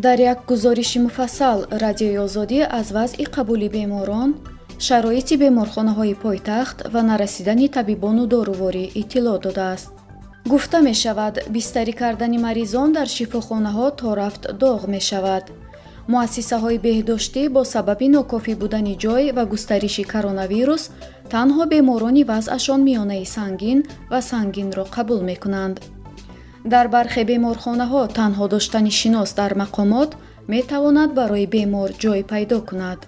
дар як гузориши муфассал радиои озодӣ аз вазъи қабули беморон, шароити беморхонаҳои пойтахт ва нарасидани табибону доруворӣ иттилоъ додааст. гуфта мешавад, бистарӣ кардани маризон дар шифохонаҳо то рафт доғ мешавад. муассисаҳои беҳдоштӣ бо сабаби нокофӣ будани ҷой ва густариши коронавирус танҳо беморони вазъашон миёнаи сангин ва сангинро қабул мекунанд. дар бархе беморхонаҳо танҳо доштани шинос дар мақомот метавонад барои бемор ҷой пайдо кунад.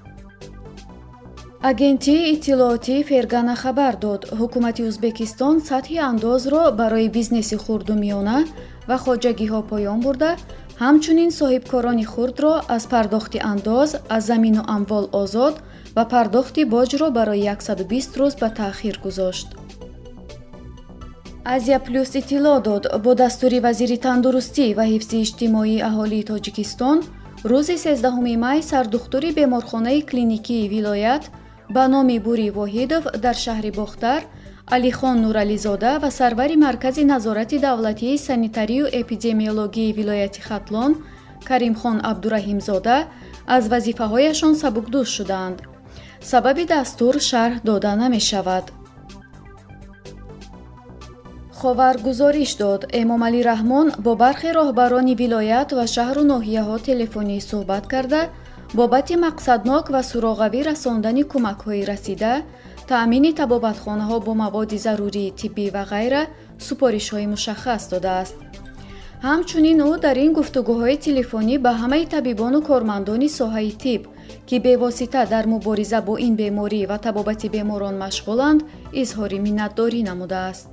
агентии иттилооти Фергана хабар дод, ҳукумати Ӯзбекистон сатҳи андозро барои бизнеси хурдумиёна ва хоҷагиҳо поён бурда, ҳамчунин соҳибкорони хурдро аз пардохти андоз аз замину амвол озод ва пардохти боҷро барои 120 рӯз ба таъхир гузошт. Азия плюс иттилоъ дод, бо дастури вазири тандурустӣ ва ҳифзи иҷтимоии аҳолии Тоҷикистон, рӯзи 13 май сардухтури беморхонаи клиникии вилоят ба номи Бури Воҳидов дар шаҳри Бохтар, Алихон Нурализода ва сарвари маркази назорати давлатии санитарию эпидемиологии вилояти Хатлон, Каримхон Абдураҳимзода, аз вазифаҳояшон сабукдӯш шуданд. сабаби дастур шарҳ дода намешавад. ховар гузориш дод, Эмомалӣ Раҳмон бо бархи роҳбарони вилоят ва шаҳру ноҳияҳо телефонӣ суҳбат карда, бобати мақсаднок ва суроғавӣ расондани кӯмакҳои расида, таъмини табобатхонаҳо бо маводи зарурии тиббӣ ва ғайра супоришҳои мушаххас додааст. ҳамчунин ӯ дар ин гуфтугӯҳои телефонӣ ба ҳамаи табибону кормандони соҳаи тиб, ки бевосита дар мубориза бо ин беморӣ ва табобати беморон машғуланд, изҳори миннатдорӣ намудааст.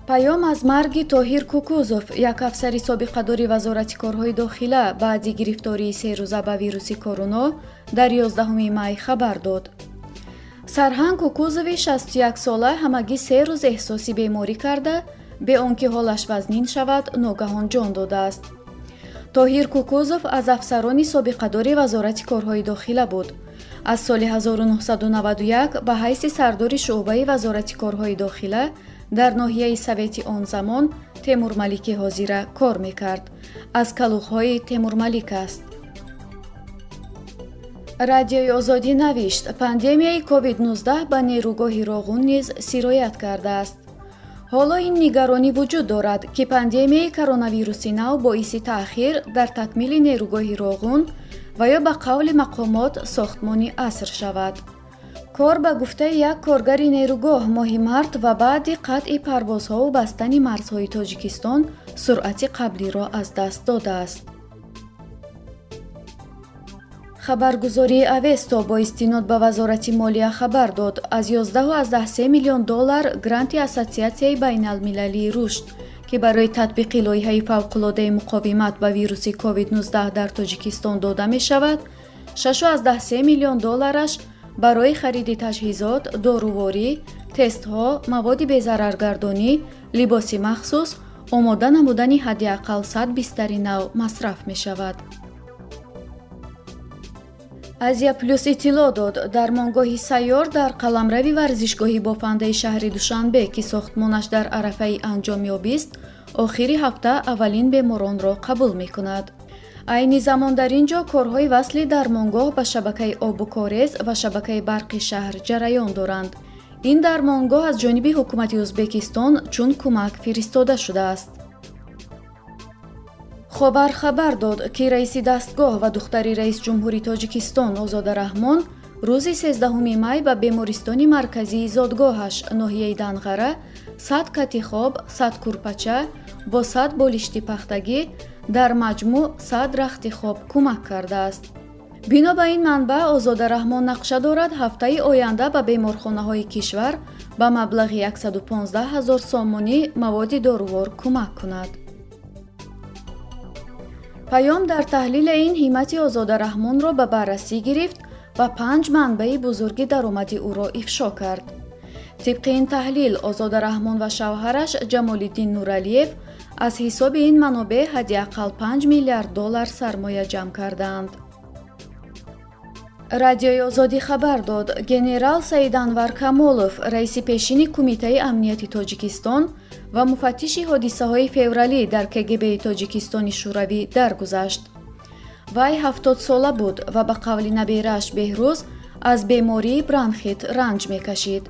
Payom аз марги Тоҳир Кукузов, як афсари собиқадори вазорати корҳои дохила баъди гирифтории 3 рӯза ба вируси короно дар 11 май хабар дод. сарҳангу Кукузови 61 сола ҳамагӣ 3 рӯз эҳсоси беморӣ карда, бе он ки ҳолаш вазнин шавад, ногаҳон ҷон додааст. Тоҳир Кукузов аз афсарони собиқадори вазорати корҳои дохила буд. аз соли 1991 ба ҳайси сардори шуъбаи вазорати корҳои дохила дар ноҳияи Совети он замон Темурмалики ҳозира кор мекард. аз калухҳои Темурмалик аст. радиои озодӣ навишт, пандемияи COVID-19 ба нерӯгоҳи Роғун низ сироят кардааст. ҳоло ин нигаронӣ вуҷуд дорад, ки пандемияи коронавируси нав боиси таъхир дар такмили нерӯгоҳи Роғун ва ё ба қавли мақомот сохтмони аср шавад. кор ба гуфтаи як коргари нерӯгоҳ моҳи март ва баъди қатъи парвозҳо ва бастани марзҳои Тоҷикистон суръати қаблиро аз даст додааст. хабаргузории Авесто бо истинод ба вазорати молия хабар дод, аз 11.3 миллион доллар гранти Ассотсиатсияи байналмилалии рушд, ки барои татбиқи лоиҳаи фавқулодаи муқовимат ба вируси COVID-19 дар Тоҷикистон дода мешавад, 6.3 миллион доллараш барои хариди таҷҳизот, доруворӣ, тестҳо, маводи безараргардонӣ, либоси махсус, омода намудани ҳадди аққал 100 бистари нав масраф мешавад. Азия плюс иттилоъ дод, дармонгоҳи сайёр дар қаламрави варзишгоҳи бофандаи шаҳри Душанбе, ки сохтмонаш дар арафаи анҷомёбист, охири ҳафта аввалин беморонро қабул мекунад. айни замон дар ин ҷо корҳои васли дармонгоҳ ба шабакаи обу корез ва шабакаи барқи шаҳр ҷараён доранд. ин дармонгоҳ аз ҷониби ҳукумати Ӯзбекистон чун кӯмак фиристода шудааст. хобар хабар дод, ки раиси дастгоҳ ва духтари раисҷумҳури Тоҷикистон Озода Раҳмон рӯзи 13 май ба бемористони марказии зодгоҳаш ноҳияи Данғара 100 кати хоб, 100 курпача бо 100 болишти пахтагӣ, дар маҷмӯъ 100 рахти хоб кӯмак кардааст. бино ба ин манбаъ, Озода Раҳмон нақша дорад ҳафтаи оянда ба беморхонаҳои кишвар ба маблағи 115 000 сомонӣ маводи дорувор кӯмак кунад. Payom дар таҳлили ин ҳимати Озода Раҳмонро ба баррасӣ гирифт ва 5 манбаи бузурги даромади ӯро ифшо кард. тибқи ин таҳлил, Озода Раҳмон ва шавҳараш Ҷамолиддин Нуралиев аз ҳисоби ин манобеъ ҳадди аққал 5 миллиард доллар сармоя ҷамъ кардаанд. радиои озодӣ хабар дод, генерал Саиданвар Камолов, раиси пешини Кумитаи амнияти Тоҷикистон, و مفتش حادثه‌های فورلی در کگب تاجیکستان شوروی درگذشت. وی 70 ساله بود و به قول نبیرش بهروز از بیماری برانخیت رنج میکشید.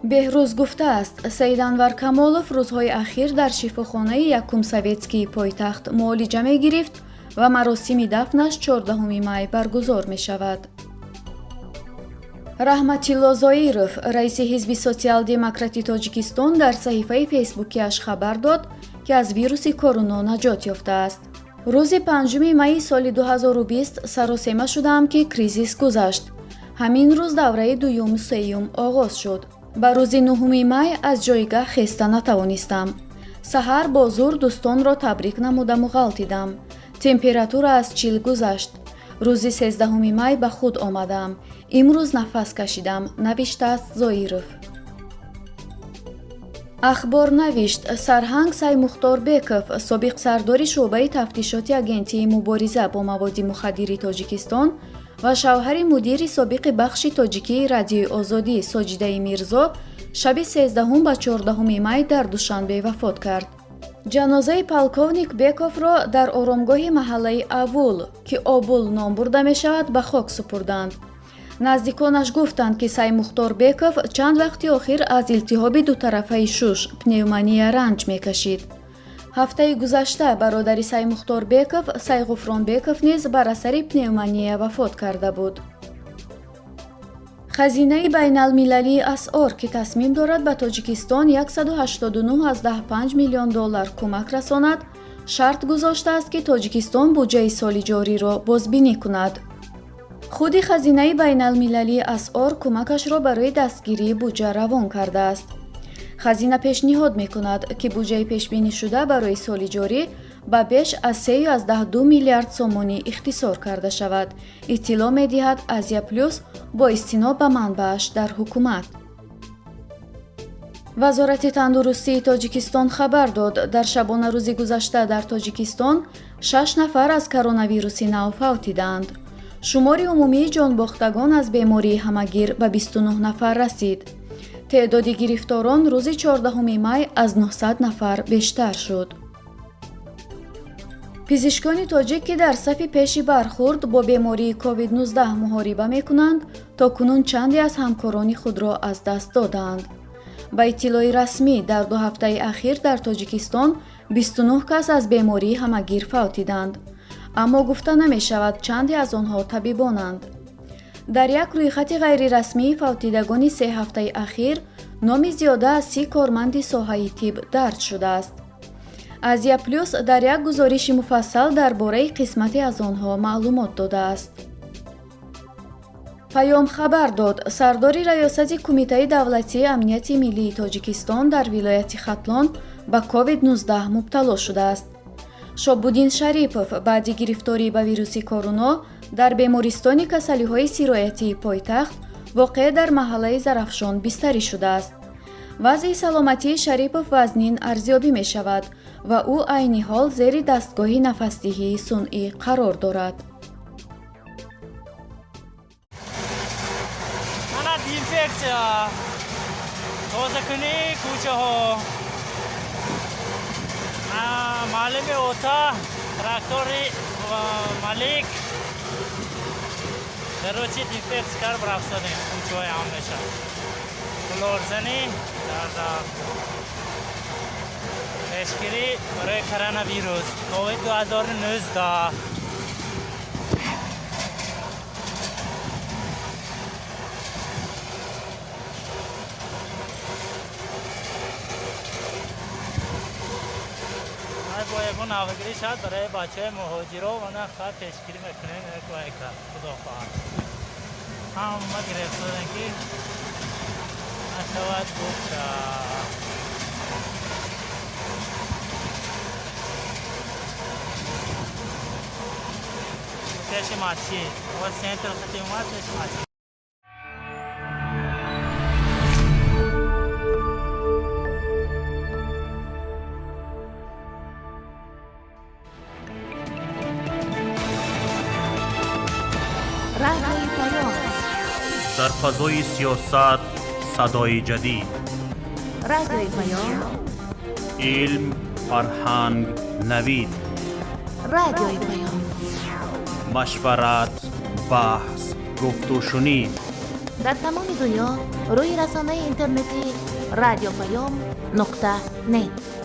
بهروز گفته است سید انور کمالوف روزهای اخیر در شفاخانه یکم سویتسکی پایتخت معالجه می گرفت و مراسم دفنش 14 می برگزار می شود. رحمتالله زویرов رئیس حزب سوسیال دموکراتی تاجیکستان در صحیفه فیسبوکیش خبر داد که از ویروس کرونا نجات یافته است. روز 5 می سال 2020 سراسیمه شدم که کریزیس گذشت. همین روز دوره دوم و سوم آغاز شد. با روز 9 می از جایگاه خسته نتوانستم. سحر با زور دوستان را تبریک نمودم و غلطیدم. تمپراتور از 40 گذشت. روز 13 می به خود آمدم. امروز نفس کشیدم، نوشته است زویرов. اخبار نوشت سرҳанг саймухторбеков سابق سردار شعبه تفتیشات اگنتی مبارزه با مواد مخدر تاجیکستان و شوهر مدیر سابق بخش تاجیکی رادیوی آزادی ساجیده میرزا شب 13 و 14 می در دوشنبه وفات کرد. جنازه پالکونیک بیکوف را در آرامگاه محله اول که آبول نام برده می شود به خاک سپردند. نزدیکانش گفتند که саймухторбеков چند وقتی آخر از التهاب دو طرفه شش پنیومونیا رنج میکشید. هفته گذشته برادر саймухторбеков сайғуфронбеков نیز بر اثر پنیومونیا وفات کرده بود. خزینه بین المللی اسعار که تصمیم دارد به تاجیکستان 189.5 میلیون دلار کمک رساند، شرط گذاشته است که تاجیکستان بودجه سال جاری را بازبینی کند. خود خزینه بین المللی اسعار کمکش را برای دستگیری بودجه روان کرده است. خزینه پیشنهاد می کند که بودجه پیشبینی شده برای سال جاری به بیش از 3.2 میلیارد سومانی اختصار کرده شود. اطلاع می دهد آزیا پلوس با استناد به منبعش در حکومت. وزارت تندرستی تاجیکستان خبر داد در شبانه روز گذشته در تاجیکستان 6 نفر از کرونا ویروس نو فوتیدند. شمار عمومی جانباختگان از بیماری همگیر به 29 نفر رسید. تعداد گرفتاران روز 14 می از 900 نفر بیشتر شد. پزشکان تاجیک که در صف پیشی برخورد با بیماری کووید 19 محاربه می کنند تا کنون چندی از همکاران خود را از دست دادند. با اطلاع رسمی در 2 هفته اخیر در تاجیکستان 29 کس از بیماری همگیر فوتیدند. اما گفته نمی شود چندی از آنها طبیبانند. در یک رویخط غیر رسمی فوتیدگان 3 هفته اخیر نام زیاده از 30 کارمند ساحه طب درج شده است. آزیا پلوس در یک گزارش مفصل درباره قسمتی از آنها معلومات داده است. پیام خبر داد سردار ریاست کمیته دولتی امنیت ملی تاجیکستان در ولایت ختلان به کووید 19 مبتلا شده است. شابودین شریپوف بعد گرفتاری به ویروس کرونا در بیمارستان کسلی‌های سرایتی پایتخت واقع در محله زرافشان بستری شده است. وضع سلامتی شریپوف وزنین ارزیابی می شود و او عین حال زیر دستگاه نفسدهی صنعی قرار دارد. معلم اوتا تراکتوری مالک در روچی دیفکس کار برافزودیم کوچه‌های عامشه کلورزنی در پیشگیری برای کرونا ویروس کووید 2019. باید ناوگیری شد برای بچه مهاجرا و نه خواهد پیشگیری میکنیم که خدا خواهد هم ما گرفتن که نشود گفت پیش ماچی و سنتر خطی اومد پیش ماچی. در فضای سیاست صدای جدید رادیوی پیام علم، فرهنگ، نوید. رادیوی پیام. مشورت، بحث، گفت و شنید. در تمام دنیا روی رسانه اینترنتی رادیو پیام .net